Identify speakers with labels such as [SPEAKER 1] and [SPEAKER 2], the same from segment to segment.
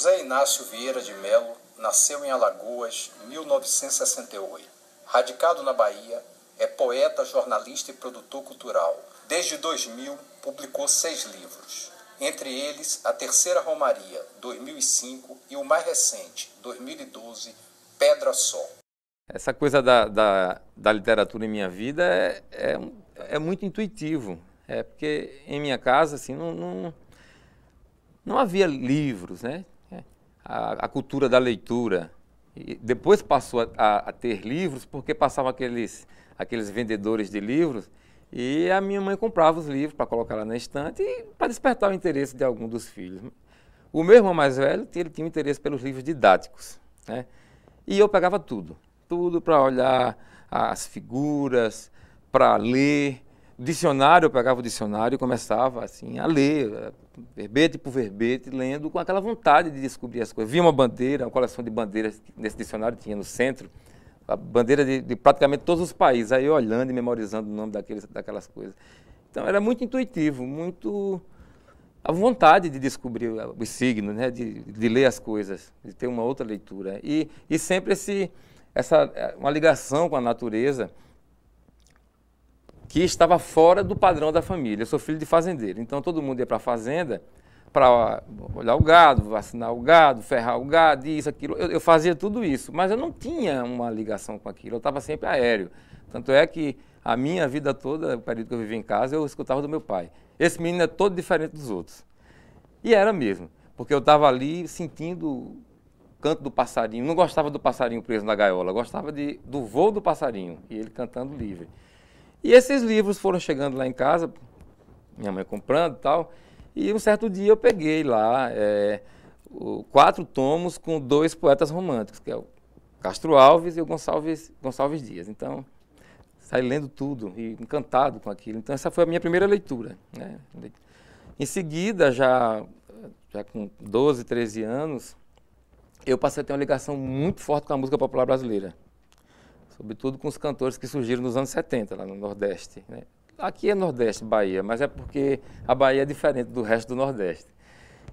[SPEAKER 1] José Inácio Vieira de Melo nasceu em Alagoas, 1968. Radicado na Bahia, é poeta, jornalista e produtor cultural. Desde 2000, publicou 6 livros. Entre eles, A Terceira Romaria, 2005, e o mais recente, 2012, Pedra Só.
[SPEAKER 2] Essa coisa da literatura em minha vida é muito intuitivo. É porque em minha casa assim, não havia livros, né? A cultura da leitura. E depois passou a ter livros, porque passavam aqueles vendedores de livros, e a minha mãe comprava os livros para colocar lá na estante e para despertar o interesse de algum dos filhos. O meu irmão mais velho, ele tinha interesse pelos livros didáticos, né? E eu pegava tudo para olhar as figuras, para ler. Dicionário, eu pegava o dicionário e começava assim, a ler, verbete por verbete, lendo com aquela vontade de descobrir as coisas. Via uma bandeira, uma coleção de bandeiras nesse dicionário tinha no centro, a bandeira de praticamente todos os países, aí eu olhando e memorizando o nome daquelas coisas. Então era muito intuitivo, muito a vontade de descobrir os signos, né? de ler as coisas, de ter uma outra leitura. E sempre uma ligação com a natureza, que estava fora do padrão da família. Eu sou filho de fazendeiro, então todo mundo ia para a fazenda para olhar o gado, vacinar o gado, ferrar o gado, isso, aquilo. Eu fazia tudo isso, mas eu não tinha uma ligação com aquilo, eu estava sempre aéreo. Tanto é que a minha vida toda, o período que eu vivi em casa, eu escutava do meu pai. Esse menino é todo diferente dos outros. E era mesmo, porque eu estava ali sentindo o canto do passarinho, não gostava do passarinho preso na gaiola, gostava do voo do passarinho, e ele cantando livre. E esses livros foram chegando lá em casa, minha mãe comprando e tal, e um certo dia eu peguei lá 4 tomos com 2 poetas românticos, que é o Castro Alves e o Gonçalves Dias. Então, saí lendo tudo e encantado com aquilo. Então, essa foi a minha primeira leitura, né? Em seguida, já com 12, 13 anos, eu passei a ter uma ligação muito forte com a música popular brasileira. Sobretudo com os cantores que surgiram nos anos 70, lá no Nordeste, né? Aqui é Nordeste, Bahia, mas é porque a Bahia é diferente do resto do Nordeste.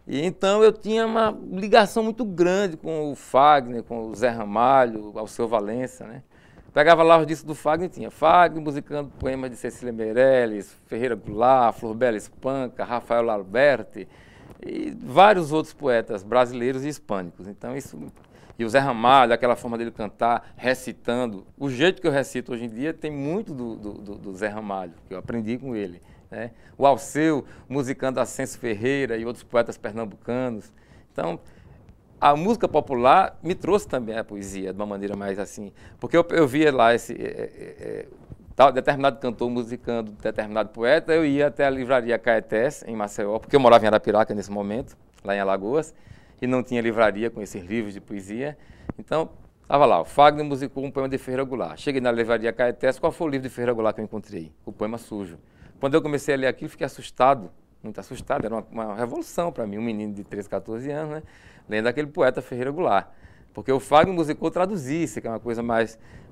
[SPEAKER 2] E então eu tinha uma ligação muito grande com o Fagner, com o Zé Ramalho, Alceu Valença, né? Pegava lá os discos do Fagner, tinha Fagner musicando poemas de Cecília Meirelles, Ferreira Goulart, Flor Bela Espanca, Rafael Alberti e vários outros poetas brasileiros e hispânicos. Então isso... E o Zé Ramalho, aquela forma dele cantar, recitando. O jeito que eu recito hoje em dia tem muito do Zé Ramalho, que eu aprendi com ele, né? O Alceu, musicando Ascenso Ferreira e outros poetas pernambucanos. Então, a música popular me trouxe também a poesia, de uma maneira mais assim. Porque eu via lá determinado cantor musicando determinado poeta, eu ia até a livraria Caetés, em Maceió, porque eu morava em Arapiraca nesse momento, lá em Alagoas, e não tinha livraria com esses livros de poesia. Então, estava lá, o Fagner musicou um poema de Ferreira Goulart. Cheguei na livraria Caetés, qual foi o livro de Ferreira Goulart que eu encontrei? O Poema Sujo. Quando eu comecei a ler aquilo, fiquei assustado, muito assustado, era uma revolução para mim, um menino de 13, 14 anos, né? Lendo aquele poeta Ferreira Goulart. Porque o Fagner musicou traduzir-se, que é uma coisa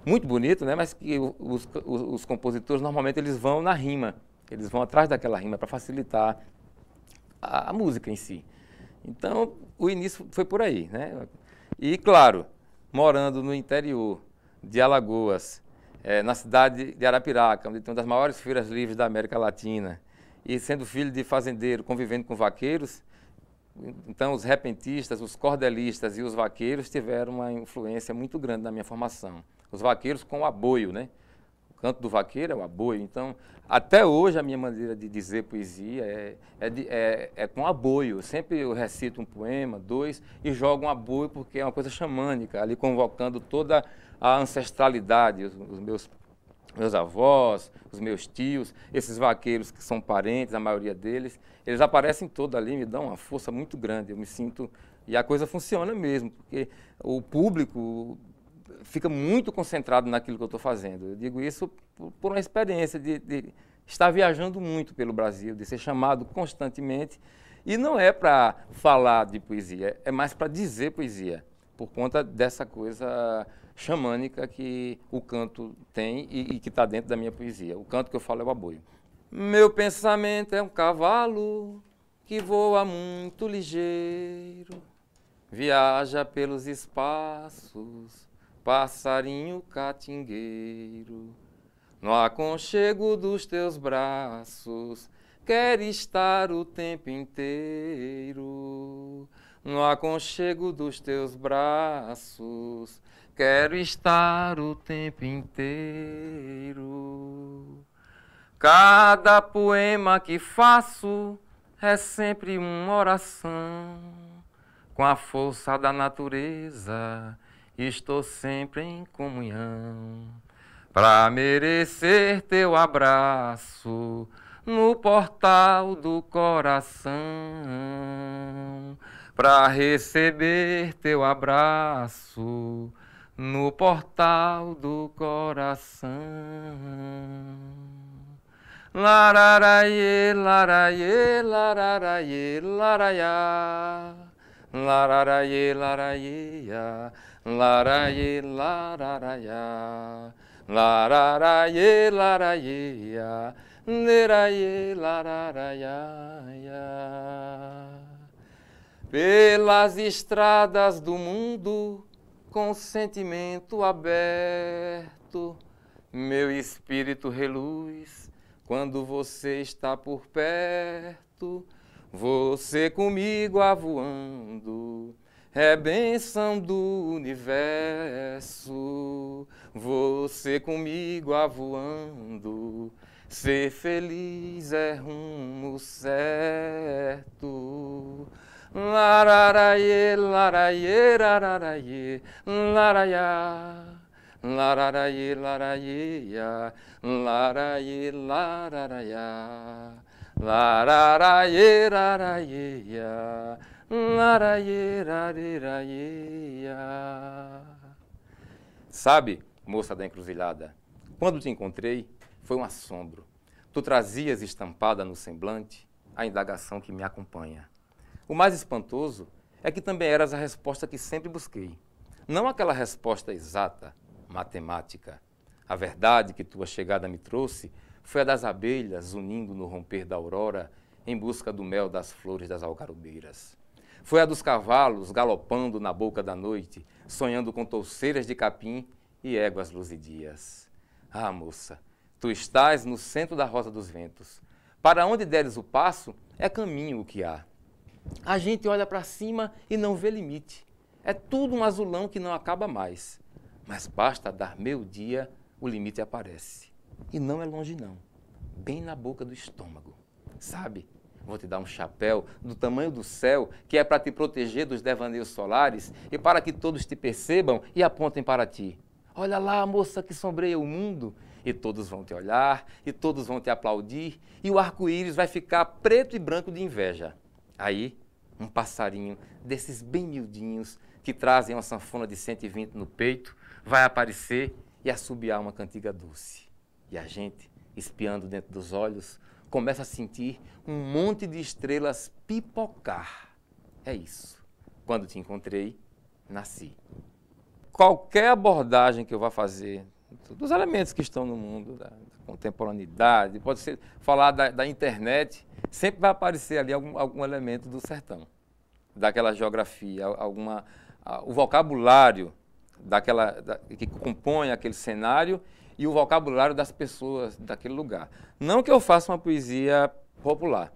[SPEAKER 2] muito bonita, né? Mas que os compositores, normalmente, eles vão na rima, eles vão atrás daquela rima para facilitar a música em si. Então, o início foi por aí, né? E, claro, morando no interior de Alagoas, na cidade de Arapiraca, onde tem uma das maiores feiras livres da América Latina, e sendo filho de fazendeiro, convivendo com vaqueiros, então os repentistas, os cordelistas e os vaqueiros tiveram uma influência muito grande na minha formação. Os vaqueiros com o aboio, né? O canto do vaqueiro é o aboio. Então, até hoje, a minha maneira de dizer poesia é com aboio. Sempre eu recito um poema, 2, e jogo um aboio, porque é uma coisa xamânica, ali convocando toda a ancestralidade, os meus avós, os meus tios, esses vaqueiros que são parentes, a maioria deles, eles aparecem todos ali, me dão uma força muito grande. Eu me sinto... E a coisa funciona mesmo, porque o público fica muito concentrado naquilo que eu estou fazendo. Eu digo isso por uma experiência de estar viajando muito pelo Brasil, de ser chamado constantemente. E não é para falar de poesia, é mais para dizer poesia, por conta dessa coisa xamânica que o canto tem e que está dentro da minha poesia. O canto que eu falo é o aboio. Meu pensamento é um cavalo que voa muito ligeiro, viaja pelos espaços, passarinho catingueiro. No aconchego dos teus braços, quer estar o tempo inteiro. No aconchego dos teus braços, quero estar o tempo inteiro. Cada poema que faço é sempre uma oração. Com a força da natureza, estou sempre em comunhão. Pra merecer teu abraço no portal do coração, pra receber teu abraço no portal do coração. Lararaie, laraiê, lararaie, laraiá. Lararaie, laraiê, laraiê, lararaiá. Lararaie, laraiê, leraiê, lararaiá. Pelas estradas do mundo, com sentimento aberto, meu espírito reluz quando você está por perto. Você comigo avoando, é bênção do universo. Você comigo avoando, ser feliz é rumo certo. Lararaie, laraiê, lararaie, laraiá. Lararaie, laraiê, laraiê, lararaiá. Lararaie, laraiê, laraiê, laraiê. Sabe, moça da encruzilhada, quando te encontrei, foi um assombro. Tu trazias estampada no semblante a indagação que me acompanha. O mais espantoso é que também eras a resposta que sempre busquei. Não aquela resposta exata, matemática. A verdade que tua chegada me trouxe foi a das abelhas unindo no romper da aurora em busca do mel das flores das algarobeiras. Foi a dos cavalos galopando na boca da noite, sonhando com touceiras de capim e éguas luzidias. Ah, moça, tu estás no centro da rosa dos ventos. Para onde deres o passo, é caminho o que há. A gente olha para cima e não vê limite. É tudo um azulão que não acaba mais. Mas basta dar meio dia, o limite aparece. E não é longe não, bem na boca do estômago. Sabe, vou te dar um chapéu do tamanho do céu, que é para te proteger dos devaneios solares e para que todos te percebam e apontem para ti. Olha lá, moça, que sombreia o mundo. E todos vão te olhar, e todos vão te aplaudir, e o arco-íris vai ficar preto e branco de inveja. Aí, um passarinho desses bem miudinhos, que trazem uma sanfona de 120 no peito, vai aparecer e assobiar uma cantiga doce. E a gente, espiando dentro dos olhos, começa a sentir um monte de estrelas pipocar. É isso. Quando te encontrei, nasci. Qualquer abordagem que eu vá fazer, dos elementos que estão no mundo, da contemporaneidade, pode ser falar da internet, sempre vai aparecer ali algum elemento do sertão, daquela geografia, o vocabulário que compõe aquele cenário e o vocabulário das pessoas daquele lugar. Não que eu faça uma poesia popular.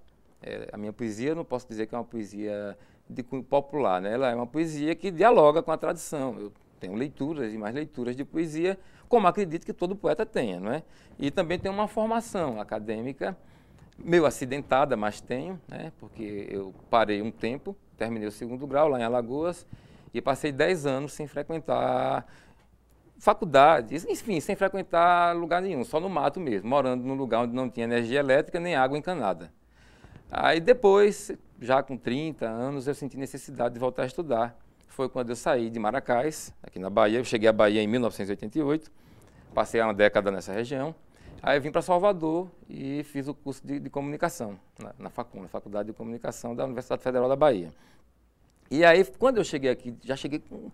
[SPEAKER 2] A minha poesia, eu não posso dizer que é uma poesia de cunho popular, né? Ela é uma poesia que dialoga com a tradição. Eu tenho leituras e mais leituras de poesia, como acredito que todo poeta tenha, não é? E também tenho uma formação acadêmica, meio acidentada, mas tenho, né? Porque eu parei um tempo, terminei o 2º grau lá em Alagoas e passei 10 anos sem frequentar faculdade, enfim, sem frequentar lugar nenhum, só no mato mesmo, morando num lugar onde não tinha energia elétrica nem água encanada. Aí depois, já com 30 anos, eu senti necessidade de voltar a estudar. Foi quando eu saí de Maracás, aqui na Bahia. Eu cheguei à Bahia em 1988, passei uma década nessa região. Aí eu vim para Salvador e fiz o curso de comunicação, na Faculdade de Comunicação da Universidade Federal da Bahia. E aí, quando eu cheguei aqui, já cheguei com um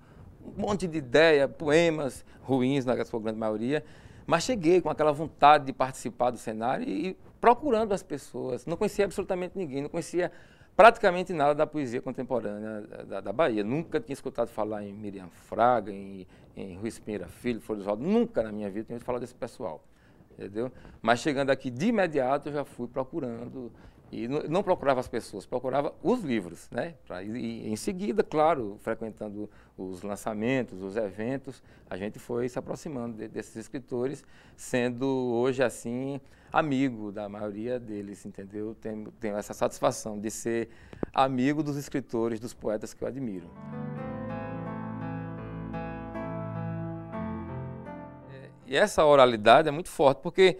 [SPEAKER 2] monte de ideia, poemas ruins, na sua grande maioria, mas cheguei com aquela vontade de participar do cenário e procurando as pessoas. Não conhecia absolutamente ninguém, não conhecia praticamente nada da poesia contemporânea da Bahia. Nunca tinha escutado falar em Miriam Fraga, em Ruiz Pinheiro Filho, Flores Oswaldo. Nunca na minha vida tinha ouvido falar desse pessoal. Entendeu? Mas chegando aqui de imediato, eu já fui procurando. E não procurava as pessoas, procurava os livros, né? E em seguida, claro, frequentando os lançamentos, os eventos, a gente foi se aproximando desses escritores, sendo hoje, assim, amigo da maioria deles, entendeu? Tenho essa satisfação de ser amigo dos escritores, dos poetas que eu admiro. E essa oralidade é muito forte, porque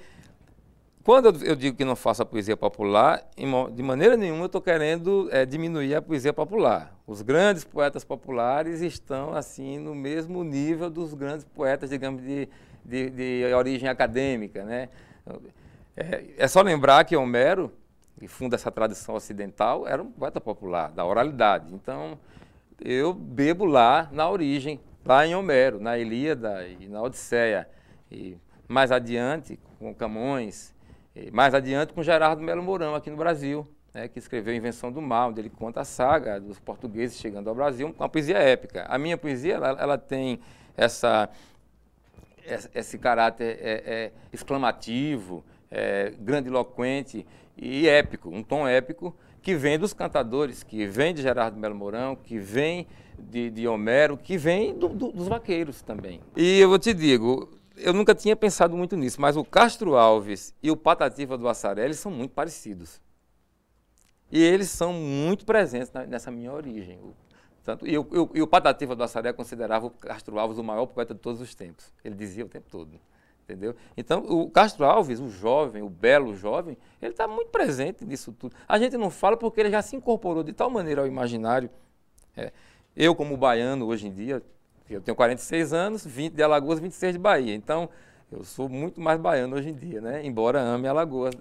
[SPEAKER 2] quando eu digo que não faço a poesia popular, de maneira nenhuma eu estou querendo diminuir a poesia popular. Os grandes poetas populares estão, assim, no mesmo nível dos grandes poetas, digamos, de origem acadêmica, né? É só lembrar que Homero, que funda essa tradição ocidental, era um poeta popular, da oralidade. Então, eu bebo lá na origem, lá em Homero, na Ilíada e na Odisseia. E mais adiante, com Camões, mais adiante com Gerardo Melo Mourão, aqui no Brasil, né, que escreveu Invenção do Mal, onde ele conta a saga dos portugueses chegando ao Brasil, uma poesia épica. A minha poesia, ela tem esse caráter exclamativo, grandiloquente e épico, um tom épico que vem dos cantadores, que vem de Gerardo Melo Mourão, que vem de Homero, que vem dos vaqueiros também. E eu te digo, eu nunca tinha pensado muito nisso, mas o Castro Alves e o Patativa do Assaré, eles são muito parecidos. E eles são muito presentes nessa minha origem. E o Patativa do Assaré considerava o Castro Alves o maior poeta de todos os tempos. Ele dizia o tempo todo. Entendeu? Então, o Castro Alves, o jovem, o belo jovem, ele está muito presente nisso tudo. A gente não fala porque ele já se incorporou de tal maneira ao imaginário. Eu, como baiano, hoje em dia, eu tenho 46 anos, 20 de Alagoas, 26 de Bahia. Então, eu sou muito mais baiano hoje em dia, né? Embora ame Alagoas,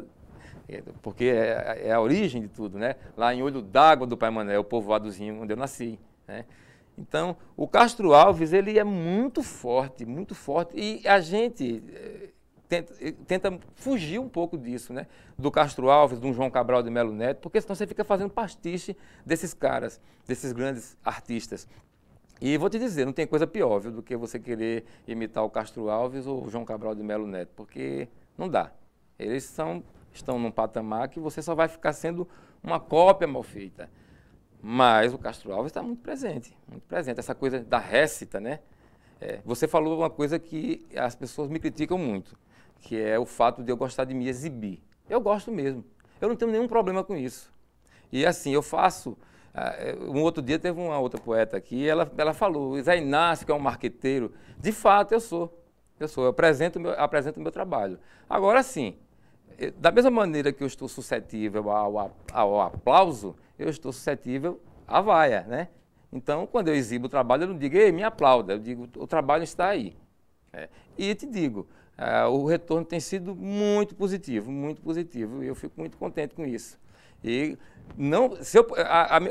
[SPEAKER 2] porque é a origem de tudo, né? Lá em Olho d'Água do Pai Mané, o povoadozinho onde eu nasci, né? Então, o Castro Alves, ele é muito forte, e a gente tenta fugir um pouco disso, né? Do Castro Alves, do João Cabral de Melo Neto, porque senão você fica fazendo pastiche desses caras, desses grandes artistas. E vou te dizer, não tem coisa pior, viu, do que você querer imitar o Castro Alves ou o João Cabral de Melo Neto, porque não dá. Eles estão num patamar que você só vai ficar sendo uma cópia mal feita. Mas o Castro Alves está muito presente, essa coisa da récita, né? Você falou uma coisa que as pessoas me criticam muito, que é o fato de eu gostar de me exibir. Eu gosto mesmo, eu não tenho nenhum problema com isso. E assim, eu faço... Um outro dia teve uma outra poeta aqui, ela falou, Zé Inácio, que é um marqueteiro. De fato, eu apresento o meu trabalho. Agora sim, da mesma maneira que eu estou suscetível ao aplauso, eu estou suscetível à vaia, né? Então, quando eu exibo o trabalho, eu não digo, ei, me aplauda, eu digo, o trabalho está aí. E te digo, o retorno tem sido muito positivo, e eu fico muito contente com isso. E não,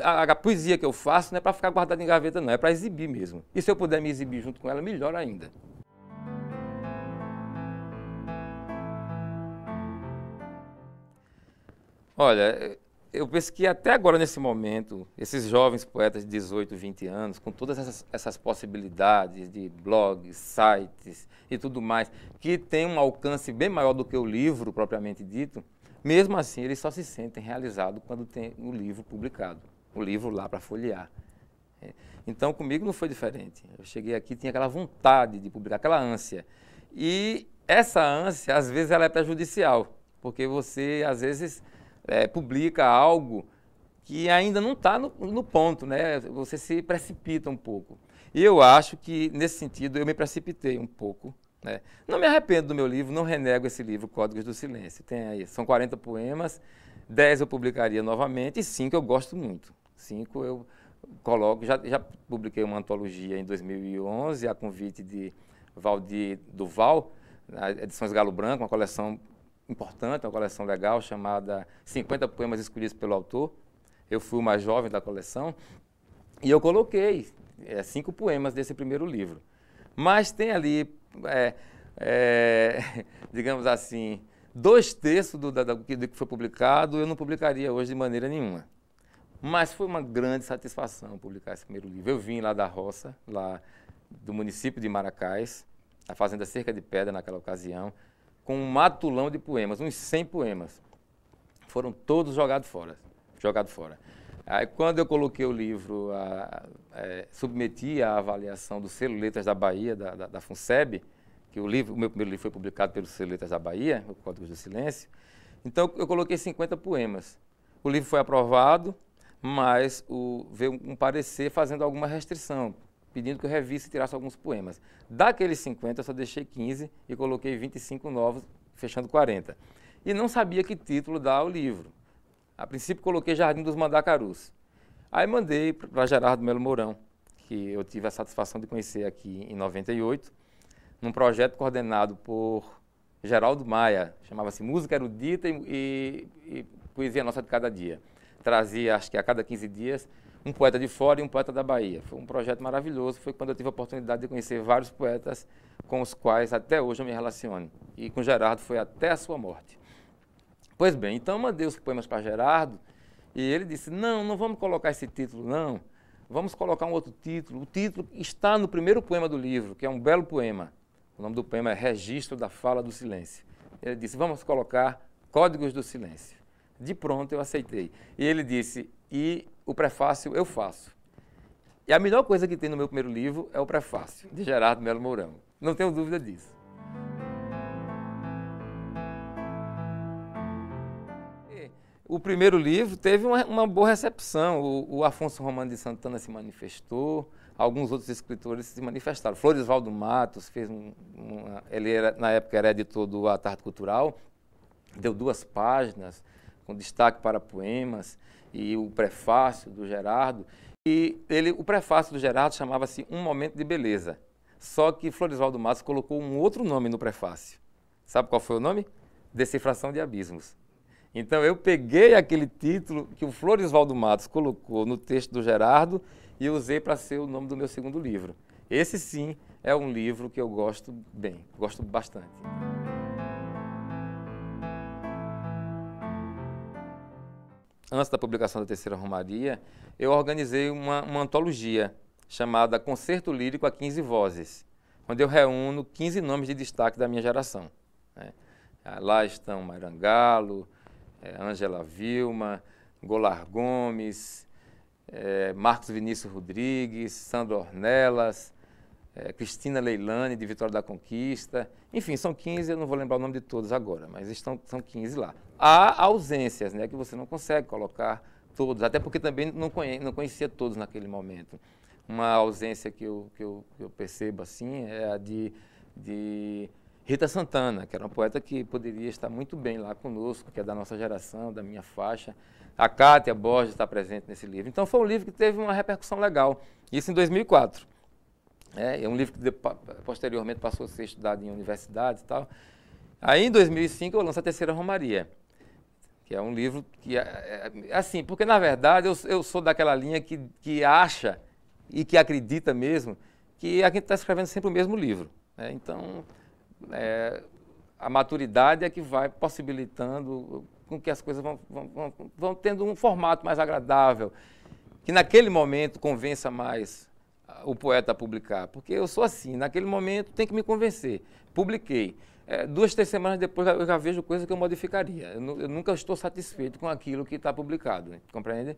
[SPEAKER 2] a poesia que eu faço não é para ficar guardada em gaveta, não, é para exibir mesmo. E se eu puder me exibir junto com ela, melhor ainda. Olha, eu penso que até agora, nesse momento, esses jovens poetas de 18, 20 anos, com todas essas possibilidades de blogs, sites e tudo mais, que tem um alcance bem maior do que o livro propriamente dito, mesmo assim, eles só se sentem realizados quando tem o livro publicado, o livro lá para folhear. Então, comigo não foi diferente. Eu cheguei aqui, tinha aquela vontade de publicar, aquela ânsia. E essa ânsia, às vezes, ela é prejudicial, porque você, às vezes, publica algo que ainda não está no ponto, né? Você se precipita um pouco. E eu acho que, nesse sentido, eu me precipitei um pouco. Não me arrependo do meu livro, não renego esse livro, Códigos do Silêncio. Tem aí, são 40 poemas, 10 eu publicaria novamente e 5 eu gosto muito. 5 eu coloco, já publiquei uma antologia em 2011, a convite de Valdir Duval, na Edições Galo Branco, uma coleção importante, uma coleção legal, chamada 50 Poemas Escolhidos pelo Autor. Eu fui o mais jovem da coleção e eu coloquei 5 poemas desse primeiro livro. Mas tem ali, digamos assim, 2/3 do que foi publicado, eu não publicaria hoje de maneira nenhuma. Mas foi uma grande satisfação publicar esse primeiro livro. Eu vim lá da roça, lá do município de Maracás, a fazenda Cerca de Pedra naquela ocasião, com um matulão de poemas, uns 100 poemas. Foram todos jogados fora. Aí, quando eu coloquei o livro, submeti à avaliação do Selo Letras da Bahia, da FUNSEB, que o meu primeiro livro foi publicado pelo Selo Letras da Bahia, o Códigos do Silêncio. Então, eu coloquei 50 poemas. O livro foi aprovado, mas veio um parecer fazendo alguma restrição, pedindo que eu revisse e tirasse alguns poemas. Daqueles 50, eu só deixei 15 e coloquei 25 novos, fechando 40. E não sabia que título dar ao livro. A princípio, coloquei Jardim dos Mandacarus. Aí mandei para Gerardo Melo Mourão, que eu tive a satisfação de conhecer aqui em 98, num projeto coordenado por Geraldo Maia, chamava-se Música Erudita e Poesia Nossa de Cada Dia. Trazia, acho que a cada 15 dias, um poeta de fora e um poeta da Bahia. Foi um projeto maravilhoso, foi quando eu tive a oportunidade de conhecer vários poetas com os quais até hoje eu me relaciono. E com Gerardo foi até a sua morte. Pois bem, então eu mandei os poemas para Gerardo e ele disse, não vamos colocar esse título, não. Vamos colocar um outro título. O título está no primeiro poema do livro, que é um belo poema. O nome do poema é Registro da Fala do Silêncio. Ele disse, vamos colocar Códigos do Silêncio. De pronto eu aceitei. E ele disse, e o prefácio eu faço. E a melhor coisa que tem no meu primeiro livro é o prefácio, de Gerardo Melo Mourão. Não tenho dúvida disso. O primeiro livro teve uma boa recepção. O Afonso Romano de Santana se manifestou, alguns outros escritores se manifestaram. Floresvaldo Matos fez na época era editor do A Tarde Cultural, deu 2 páginas, com destaque para poemas, e o prefácio do Gerardo. E o prefácio do Gerardo chamava-se Um Momento de Beleza. Só que Floresvaldo Matos colocou um outro nome no prefácio. Sabe qual foi o nome? Decifração de Abismos. Então, eu peguei aquele título que o Floresvaldo Matos colocou no texto do Gerardo e usei para ser o nome do meu segundo livro. Esse, sim, é um livro que eu gosto bem, gosto bastante. Antes da publicação da Terceira Romaria, eu organizei uma antologia chamada Concerto Lírico a 15 Vozes, onde eu reúno 15 nomes de destaque da minha geração. Lá estão Marangalo, Ângela Vilma, Golar Gomes, Marcos Vinícius Rodrigues, Sandro Ornelas, Cristina Leilani, de Vitória da Conquista. Enfim, são 15, eu não vou lembrar o nome de todos agora, mas são 15 lá. Há ausências, né, que você não consegue colocar todos, até porque também não conhecia todos naquele momento. Uma ausência que eu percebo assim é a de Rita Santana, que era uma poeta que poderia estar muito bem lá conosco, que é da nossa geração, da minha faixa. A Cátia Borges está presente nesse livro. Então foi um livro que teve uma repercussão legal. Isso em 2004. É um livro que posteriormente passou a ser estudado em universidades e tal. Aí em 2005 eu lanço a Terceira Romaria, que é um livro que assim, porque na verdade eu sou daquela linha que acha e que acredita mesmo que a gente está escrevendo sempre o mesmo livro. Então, a maturidade é que vai possibilitando com que as coisas vão tendo um formato mais agradável, que naquele momento convença mais o poeta a publicar, porque eu sou assim, naquele momento tem que me convencer. Publiquei. 2, 3 semanas depois eu já vejo coisa que eu modificaria. Eu nunca estou satisfeito com aquilo que está publicado, compreende?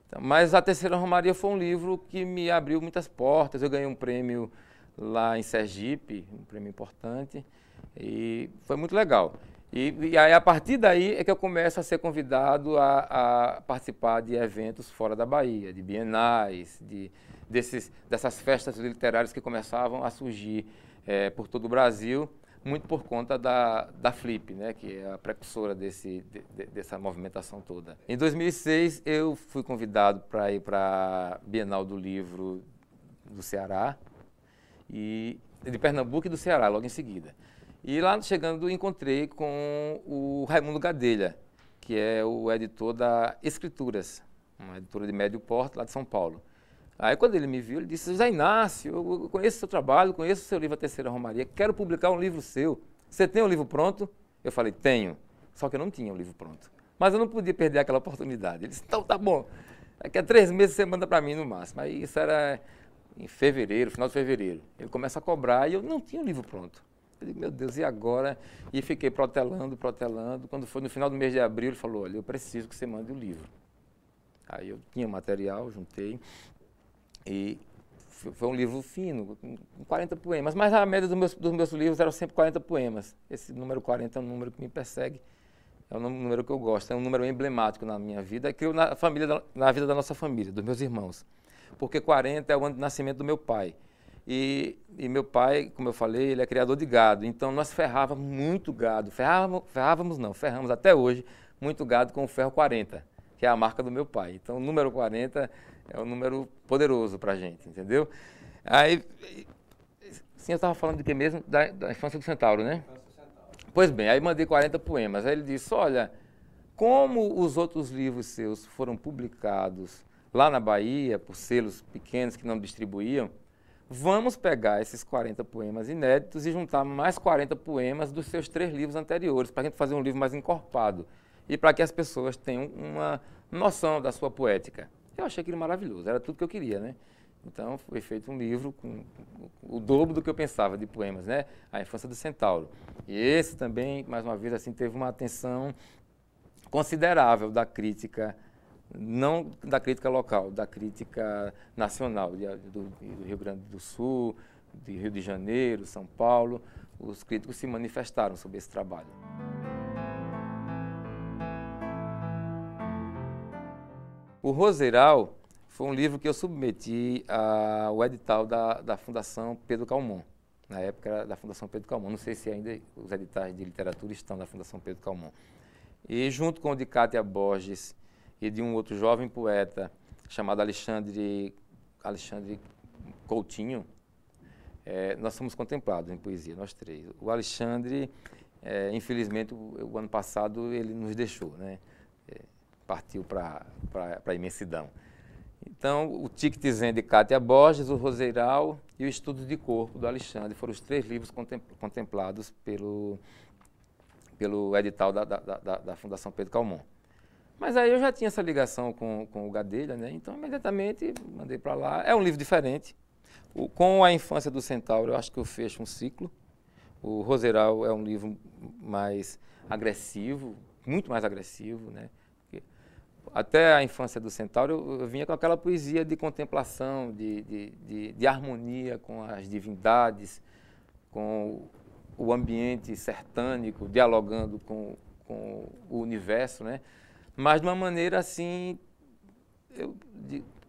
[SPEAKER 2] Então, mas a Terceira Romaria foi um livro que me abriu muitas portas. Eu ganhei um prêmio lá em Sergipe, um prêmio importante, e foi muito legal. E aí, a partir daí, é que eu começo a ser convidado a participar de eventos fora da Bahia, de bienais, dessas festas literárias que começavam a surgir por todo o Brasil, muito por conta da Flip, né, que é a precursora dessa movimentação toda. Em 2006, eu fui convidado para ir para a Bienal do Livro do Ceará, e de Pernambuco e do Ceará, logo em seguida. E lá chegando, encontrei com o Raimundo Gadelha, que é o editor da Escrituras, uma editora de médio porte lá de São Paulo. Aí quando ele me viu, ele disse: Zé Inácio, eu conheço o seu trabalho, conheço o seu livro A Terceira Romaria, quero publicar um livro seu. Você tem um livro pronto? Eu falei: tenho. Só que eu não tinha um livro pronto. Mas eu não podia perder aquela oportunidade. Ele disse: então tá bom. daqui a 3 meses você manda para mim no máximo. Aí isso era em fevereiro, final de fevereiro. Ele começa a cobrar e eu não tinha o livro pronto. Eu digo, meu Deus, e agora? E fiquei protelando. Quando foi no final do mês de abril, ele falou, olha, eu preciso que você mande o livro. Aí eu tinha material, juntei, e foi um livro fino, com 40 poemas, mas a média dos meus livros eram sempre 40 poemas. Esse número 40 é um número que me persegue, é um número que eu gosto, é um número emblemático na minha vida, que eu na vida da nossa família, dos meus irmãos. Porque 40 é o ano de nascimento do meu pai. E meu pai, como eu falei, ele é criador de gado, então nós ferrávamos muito gado, ferramos até hoje muito gado com o ferro 40. Que é a marca do meu pai. Então, o número 40 é um número poderoso para a gente, entendeu? Aí, sim, eu estava falando de que mesmo? Da Infância do Centauro, né? Pois bem, aí mandei 40 poemas. Aí ele disse, olha, como os outros livros seus foram publicados lá na Bahia, por selos pequenos que não distribuíam, vamos pegar esses 40 poemas inéditos e juntar mais 40 poemas dos seus 3 livros anteriores, para a gente fazer um livro mais encorpado. E para que as pessoas tenham uma noção da sua poética. Eu achei aquilo maravilhoso, era tudo que eu queria, né? Então, foi feito um livro com o dobro do que eu pensava de poemas, né? A Infância do Centauro. E esse também, mais uma vez, assim, teve uma atenção considerável da crítica, não da crítica local, da crítica nacional, do Rio Grande do Sul, do Rio de Janeiro, São Paulo. Os críticos se manifestaram sobre esse trabalho. O Roseiral foi um livro que eu submeti ao edital da Fundação Pedro Calmon. Na época era da Fundação Pedro Calmon. Não sei se ainda os editais de literatura estão da Fundação Pedro Calmon. E junto com o de Cátia Borges e de um outro jovem poeta chamado Alexandre Coutinho, nós fomos contemplados em poesia, nós 3. O Alexandre, infelizmente, o ano passado ele nos deixou, né? Partiu para a imensidão. Então, o Tiquetezinho de Cátia Borges, o Roseiral e o Estudos de Corpo do Alexandre foram os 3 livros contemplados pelo edital da Fundação Pedro Calmon. Mas aí eu já tinha essa ligação com o Gadelha, né? Então imediatamente mandei para lá. É um livro diferente. Com a Infância do Centauro, eu acho que eu fecho um ciclo. O Roseiral é um livro mais agressivo, muito mais agressivo, né? Até a Infância do Centauro eu vinha com aquela poesia de contemplação, de harmonia com as divindades, com o ambiente sertânico, dialogando com o universo, né? Mas de uma maneira assim,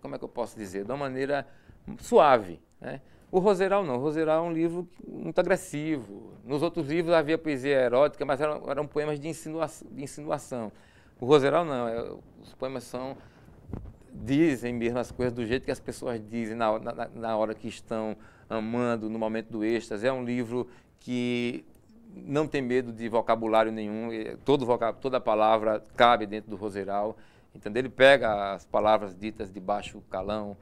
[SPEAKER 2] como é que eu posso dizer? De uma maneira suave, né? O Roseiral não, o Roseiral é um livro muito agressivo. Nos outros livros havia poesia erótica, mas eram poemas de insinuação. O Roseiral não, os poemas dizem mesmo as coisas do jeito que as pessoas dizem na hora que estão amando, no momento do êxtase. É um livro que não tem medo de vocabulário nenhum, toda palavra cabe dentro do Roseiral. Entendeu? Ele pega as palavras ditas de baixo calão,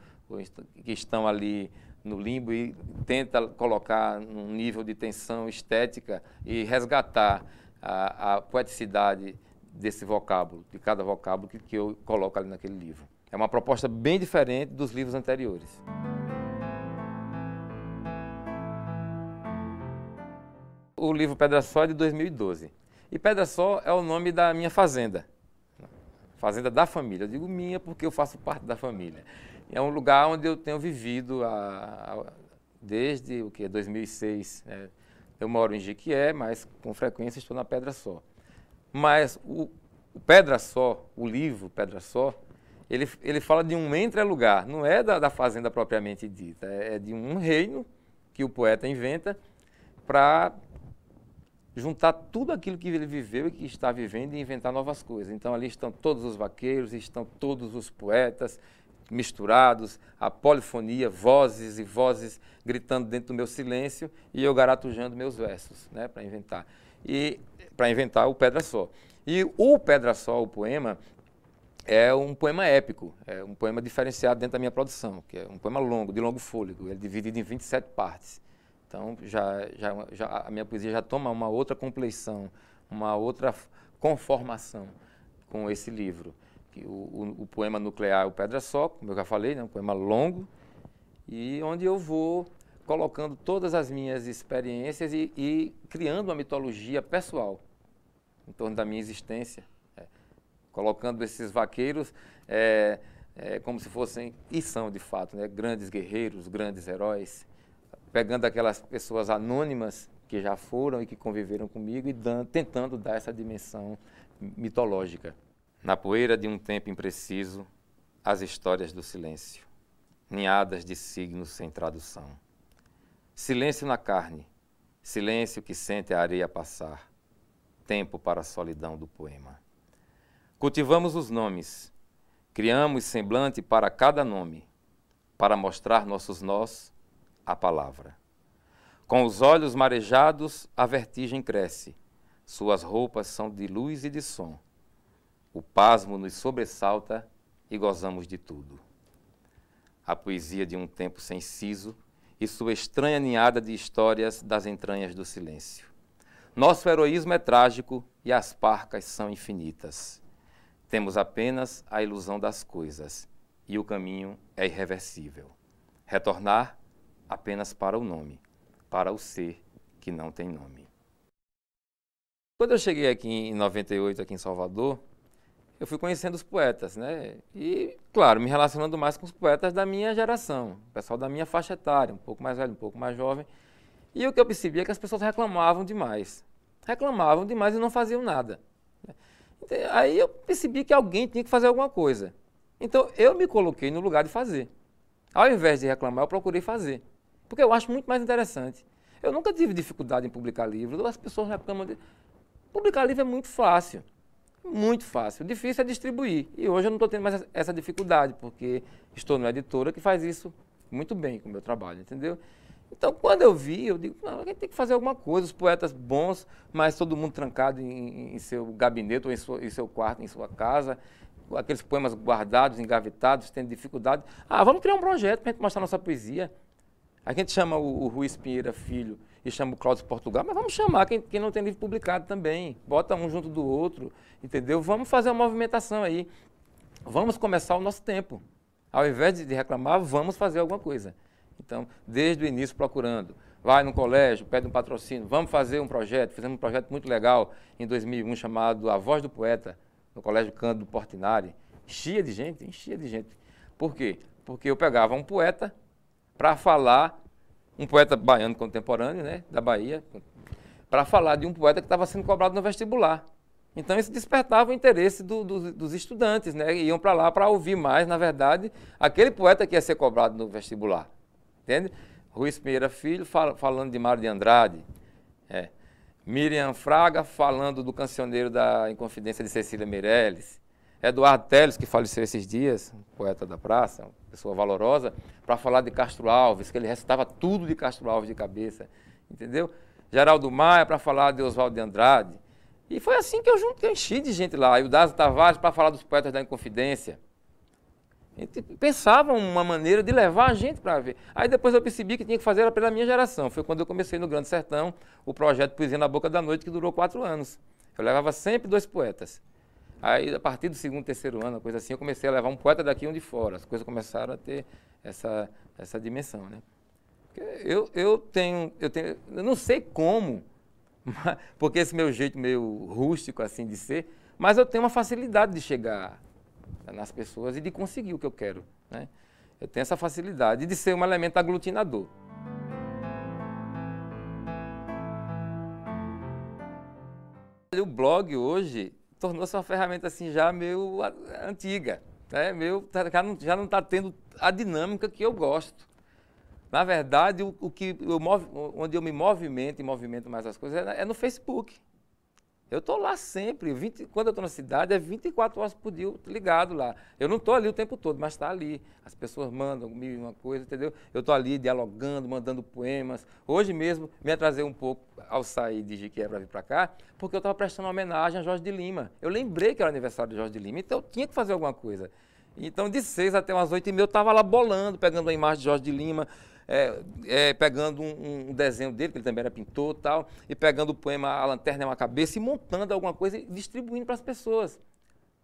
[SPEAKER 2] que estão ali no limbo, e tenta colocar num nível de tensão estética e resgatar a poeticidade desse vocábulo, de cada vocábulo que eu coloco ali naquele livro. É uma proposta bem diferente dos livros anteriores. O livro Pedra Só é de 2012. E Pedra Só é o nome da minha fazenda. Fazenda da família. Eu digo minha porque eu faço parte da família. É um lugar onde eu tenho vivido desde 2006. Né? Eu moro em Jequié, mas com frequência estou na Pedra Só. Mas o Pedra Só, o livro Pedra Só, ele fala de um entrelugar, não é da fazenda propriamente dita, é de um reino que o poeta inventa para juntar tudo aquilo que ele viveu e que está vivendo e inventar novas coisas. Então ali estão todos os vaqueiros, estão todos os poetas misturados, a polifonia, vozes e vozes gritando dentro do meu silêncio e eu garatujando meus versos, né, para inventar o Pedra Só. E o Pedra Só, o poema, é um poema épico, é um poema diferenciado dentro da minha produção, que é um poema longo, de longo fôlego, ele é dividido em 27 partes. Então, a minha poesia já toma uma outra compleição, uma outra conformação com esse livro, o poema nuclear, o Pedra Só, como eu já falei, né, um poema longo, e onde eu vou colocando todas as minhas experiências e criando uma mitologia pessoal em torno da minha existência, colocando esses vaqueiros como se fossem, e são de fato, né, grandes guerreiros, grandes heróis, pegando aquelas pessoas anônimas que já foram e que conviveram comigo e tentando dar essa dimensão mitológica. Na poeira de um tempo impreciso, as histórias do silêncio, ninhadas de signos sem tradução. Silêncio na carne, silêncio que sente a areia passar, tempo para a solidão do poema. Cultivamos os nomes, criamos semblante para cada nome, para mostrar nossos nós à palavra. Com os olhos marejados, a vertigem cresce, suas roupas são de luz e de som. O pasmo nos sobressalta e gozamos de tudo. A poesia de um tempo sem siso e sua estranha ninhada de histórias das entranhas do silêncio. Nosso heroísmo é trágico e as parcas são infinitas. Temos apenas a ilusão das coisas e o caminho é irreversível. Retornar apenas para o nome, para o ser que não tem nome. Quando eu cheguei aqui em 98, aqui em Salvador, eu fui conhecendo os poetas, né? E, claro, me relacionando mais com os poetas da minha geração, o pessoal da minha faixa etária, um pouco mais velho, um pouco mais jovem. E o que eu percebi é que as pessoas reclamavam demais. Reclamavam demais e não faziam nada. Aí eu percebi que alguém tinha que fazer alguma coisa. Então, eu me coloquei no lugar de fazer. Ao invés de reclamar, eu procurei fazer. Porque eu acho muito mais interessante. Eu nunca tive dificuldade em publicar livros. As pessoas reclamam de... Publicar livro é muito fácil. Muito fácil. O difícil é distribuir. E hoje eu não estou tendo mais essa dificuldade, porque estou numa editora que faz isso muito bem com o meu trabalho, entendeu? Então, quando eu vi, eu digo, não, a gente tem que fazer alguma coisa. Os poetas bons, mas todo mundo trancado em seu gabinete ou em seu quarto, em sua casa, aqueles poemas guardados, engavetados, tendo dificuldade. Vamos criar um projeto para a gente mostrar nossa poesia. A gente chama o Ruiz Pinheira Filho e chama o Cláudio Portugal, mas vamos chamar quem não tem livro publicado também. Bota um junto do outro, entendeu? Vamos fazer uma movimentação aí. Vamos começar o nosso tempo. Ao invés de reclamar, vamos fazer alguma coisa. Então, desde o início procurando. Vai no colégio, pede um patrocínio, vamos fazer um projeto. Fizemos um projeto muito legal em 2001 chamado A Voz do Poeta, no Colégio Cândido Portinari. Enchia de gente. Por quê? Porque eu pegava um poeta para falar, um poeta baiano contemporâneo, né, da Bahia, para falar de um poeta que estava sendo cobrado no vestibular. Então isso despertava o interesse dos estudantes, né, iam para lá para ouvir mais, na verdade, aquele poeta que ia ser cobrado no vestibular. Entende? Ruiz Pinheira Filho falando de Mário de Andrade, Miriam Fraga falando do cancioneiro da Inconfidência de Cecília Meirelles, Eduardo Teles, que faleceu esses dias, poeta da praça, uma pessoa valorosa, para falar de Castro Alves, que ele recitava tudo de Castro Alves de cabeça, entendeu? Geraldo Maia para falar de Oswaldo de Andrade. E foi assim que eu enchi de gente lá. E o Dazo Tavares para falar dos poetas da Inconfidência. A gente pensava uma maneira de levar a gente para ver. Aí depois eu percebi que tinha que fazer era pela minha geração. Foi quando eu comecei no Grande Sertão, o projeto Poesia na Boca da Noite, que durou 4 anos. Eu levava sempre 2 poetas. Aí, a partir do 2º, 3º ano, coisa assim, eu comecei a levar um poeta daqui e um de fora. As coisas começaram a ter essa dimensão, né? Eu não sei como, porque esse meu jeito meio rústico assim de ser, mas eu tenho uma facilidade de chegar nas pessoas e de conseguir o que eu quero, né? Eu tenho essa facilidade de ser um elemento aglutinador. O blog hoje tornou-se uma ferramenta assim já meio antiga, né? Já não está tendo a dinâmica que eu gosto. Na verdade, onde eu me movimento e movimento mais as coisas é no Facebook. Eu estou lá sempre, quando eu estou na cidade é 24 horas por dia ligado lá. Eu não estou ali o tempo todo, mas está ali. As pessoas mandam mil uma coisa, entendeu? Eu estou ali dialogando, mandando poemas. Hoje mesmo me atrasei um pouco ao sair de Jiquié para vir para cá, porque eu estava prestando uma homenagem a Jorge de Lima. Eu lembrei que era aniversário de Jorge de Lima, então eu tinha que fazer alguma coisa. Então de 6 até umas 8h30 eu estava lá bolando, pegando a imagem de Jorge de Lima, pegando um desenho dele, que ele também era pintor e tal, e pegando o poema A Lanterna é uma Cabeça e montando alguma coisa e distribuindo para as pessoas.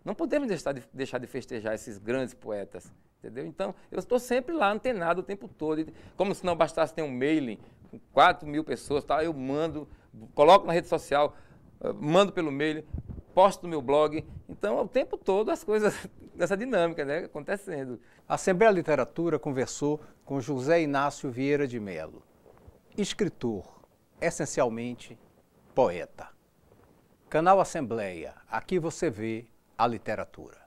[SPEAKER 2] Não podemos deixar de festejar esses grandes poetas, entendeu? Então, eu estou sempre lá, antenado o tempo todo. Como se não bastasse ter um mailing com 4.000 pessoas, tá? Eu mando, coloco na rede social, mando pelo mail, posto no meu blog. Então, o tempo todo as coisas dessa dinâmica, né, acontecendo.
[SPEAKER 1] A Assembleia Literatura conversou com José Inácio Vieira de Mello, escritor, essencialmente poeta. Canal Assembleia, aqui você vê a literatura.